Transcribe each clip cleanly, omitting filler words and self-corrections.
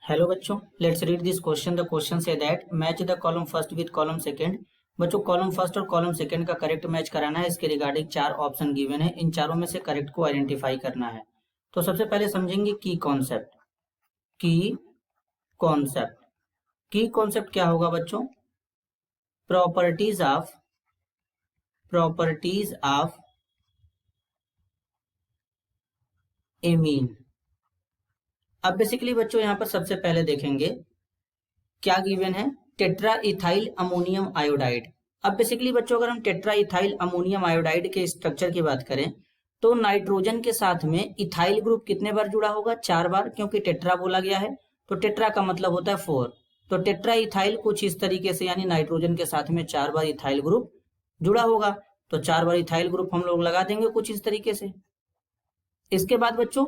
Hello बच्चों, let's read this question. The question say that match the column first with column second. बच्चों, column first और column second का correct match कराना है। इसके regarding 4 option given है, इन चारों में से करेक्ट को आइडेंटिफाई करना है। तो सबसे पहले समझेंगे की कॉन्सेप्ट। की कॉन्सेप्ट की कॉन्सेप्ट क्या होगा बच्चों? Properties of amine. अब बेसिकली बच्चों यहाँ पर सबसे पहले देखेंगे क्या गिवन है, टेट्रा इथाइल अमोनियम आयोडाइड। अब बेसिकली बच्चों अगर हम टेट्रा इथाइल अमोनियम आयोडाइड के स्ट्रक्चर की बात करें तो नाइट्रोजन के साथ में इथाइल ग्रुप कितने बार जुड़ा होगा? 4 बार, क्योंकि टेट्रा बोला गया है तो टेट्रा का मतलब होता है 4। तो टेट्रा इथाइल कुछ इस तरीके से, यानी नाइट्रोजन के साथ में 4 बार इथाइल ग्रुप जुड़ा होगा। तो 4 बार इथाइल ग्रुप हम लोग लगा देंगे कुछ इस तरीके से। इसके बाद बच्चों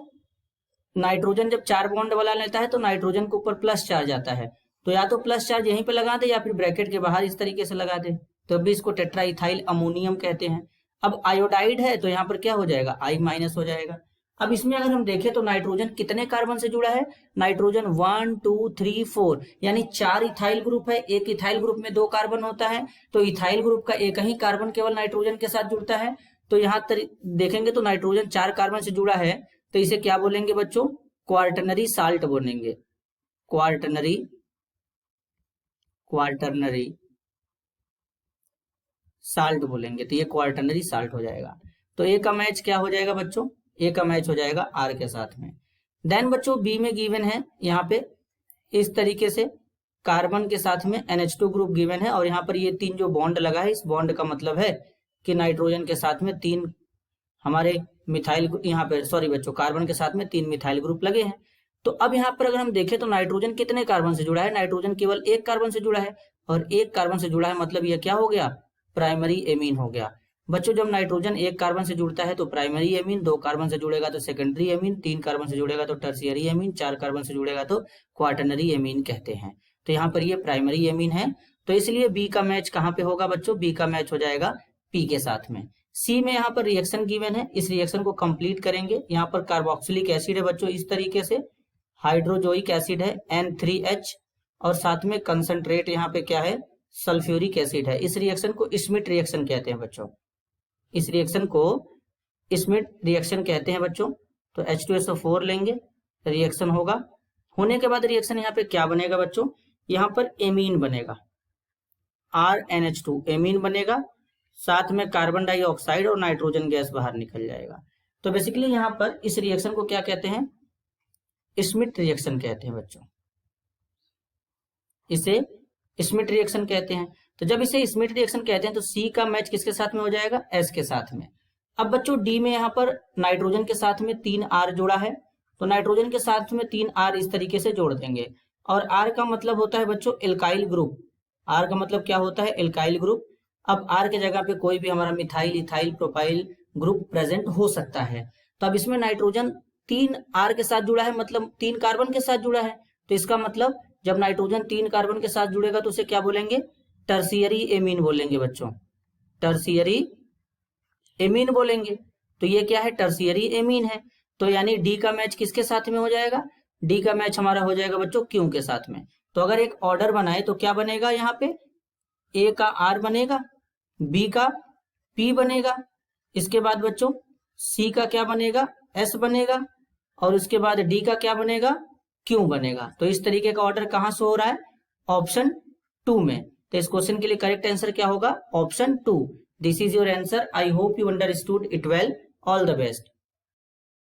नाइट्रोजन जब 4 बॉन्ड वाला लेता है तो नाइट्रोजन के ऊपर प्लस चार्ज आता है, तो या तो प्लस चार्ज यहीं पे लगा दे या फिर ब्रैकेट के बाहर इस तरीके से लगा दे, तो अभी इसको टेट्रा इथाइल अमोनियम कहते हैं। अब आयोडाइड है तो यहाँ पर क्या हो जाएगा? I माइनस हो जाएगा। अब इसमें अगर हम देखें तो नाइट्रोजन कितने कार्बन से जुड़ा है? नाइट्रोजन 1 2 3 4, यानी 4 इथाइल ग्रुप है। एक इथाइल ग्रुप में 2 कार्बन होता है, तो इथाइल ग्रुप का एक ही कार्बन केवल नाइट्रोजन के साथ जुड़ता है। तो यहाँ देखेंगे तो नाइट्रोजन 4 कार्बन से जुड़ा है, तो इसे क्या बोलेंगे बच्चों? क्वार्टनरी साल्ट बोलेंगे। क्वार्टनरी साल्ट बोलेंगे, तो ये क्वार्टनरी साल्ट हो जाएगा। तो ए का मैच क्या हो जाएगा बच्चों? ए का मैच हो जाएगा आर के साथ में। देन बच्चों बी में गिवन है यहाँ पे इस तरीके से कार्बन के साथ में NH2 ग्रुप गिवन है, और यहाँ पर ये 3 जो बॉन्ड लगा है, इस बॉन्ड का मतलब है कि नाइट्रोजन के साथ में 3 हमारे मिथाइल, यहाँ पे सॉरी बच्चों, कार्बन के साथ में 3 मिथाइल ग्रुप लगे हैं। तो अब यहाँ पर अगर हम देखें तो नाइट्रोजन कितने कार्बन से जुड़ा है? नाइट्रोजन केवल 1 कार्बन से जुड़ा है, और 1 कार्बन से जुड़ा है मतलब यह क्या हो गया? प्राइमरी एमीन हो गया। बच्चों जब नाइट्रोजन 1 कार्बन से जुड़ता है तो प्राइमरी एमीन, 2 कार्बन से जुड़ेगा तो सेकेंडरी एमीन, 3 कार्बन से जुड़ेगा तो टर्शियरी एमीन, 4 कार्बन से जुड़ेगा तो क्वार्टनरी एमीन कहते हैं। तो यहाँ पर ये प्राइमरी एमीन है, तो इसलिए बी का मैच कहाँ पे होगा बच्चों? बी का मैच हो जाएगा पी के साथ में। सी में यहाँ पर रिएक्शन गिवन है, इस रिएक्शन को कंप्लीट करेंगे। यहाँ पर कार्बोक्सिलिक एसिड है बच्चों इस तरीके से, हाइड्रोजोइक एसिड है N3H, और साथ में कंसंट्रेट यहाँ पे क्या है? सल्फ्यूरिक एसिड है। इस रिएक्शन को स्मिथ रिएक्शन कहते हैं बच्चों। इस रिएक्शन को स्मिथ रिएक्शन कहते हैं बच्चों। तो H2SO4 लेंगे, रिएक्शन होगा। होने के बाद रिएक्शन यहाँ पे क्या बनेगा बच्चों? यहाँ पर एमीन बनेगा, RNH2 एमीन बनेगा, साथ में कार्बन डाइऑक्साइड और नाइट्रोजन गैस बाहर निकल जाएगा। तो बेसिकली यहाँ पर इस रिएक्शन को क्या कहते हैं? स्मिथ रिएक्शन कहते हैं बच्चों, इसे स्मिथ रिएक्शन कहते हैं। तो जब इसे स्मिथ रिएक्शन कहते हैं तो सी का मैच किसके साथ में हो जाएगा? एस के साथ में। अब बच्चों डी में यहाँ पर नाइट्रोजन के साथ में 3 R जोड़ा है, तो नाइट्रोजन के साथ में 3 R इस तरीके से जोड़ देंगे, और R का मतलब होता है बच्चों एल्काइल ग्रुप। R का मतलब क्या होता है? Alkyl group. अब R के जगह पे कोई भी हमारा methyl, ethyl, propyl group present हो सकता है। तो अब इसमें नाइट्रोजन 3 R के साथ जुड़ा है, मतलब 3 कार्बन के साथ जुड़ा है, तो इसका मतलब जब नाइट्रोजन 3 कार्बन के साथ जुड़ेगा तो उसे क्या बोलेंगे? टर्शियरी एमीन बोलेंगे बच्चों, टर्शियरी एमीन बोलेंगे। तो ये क्या है? टर्शियरी एमीन है। तो यानी डी का मैच किसके साथ में हो जाएगा? डी का मैच हमारा हो जाएगा बच्चों क्यू के साथ में। तो अगर एक ऑर्डर बनाए तो क्या बनेगा? यहाँ पे ए का R बनेगा, बी का P बनेगा, इसके बाद बच्चों सी का क्या बनेगा? S बनेगा, और उसके बाद डी का क्या बनेगा? Q बनेगा। तो इस तरीके का ऑर्डर कहाँ से हो रहा है? ऑप्शन 2 में। तो इस क्वेश्चन के लिए करेक्ट आंसर क्या होगा? Option 2। This is your answer. I hope you understood it well. All the best.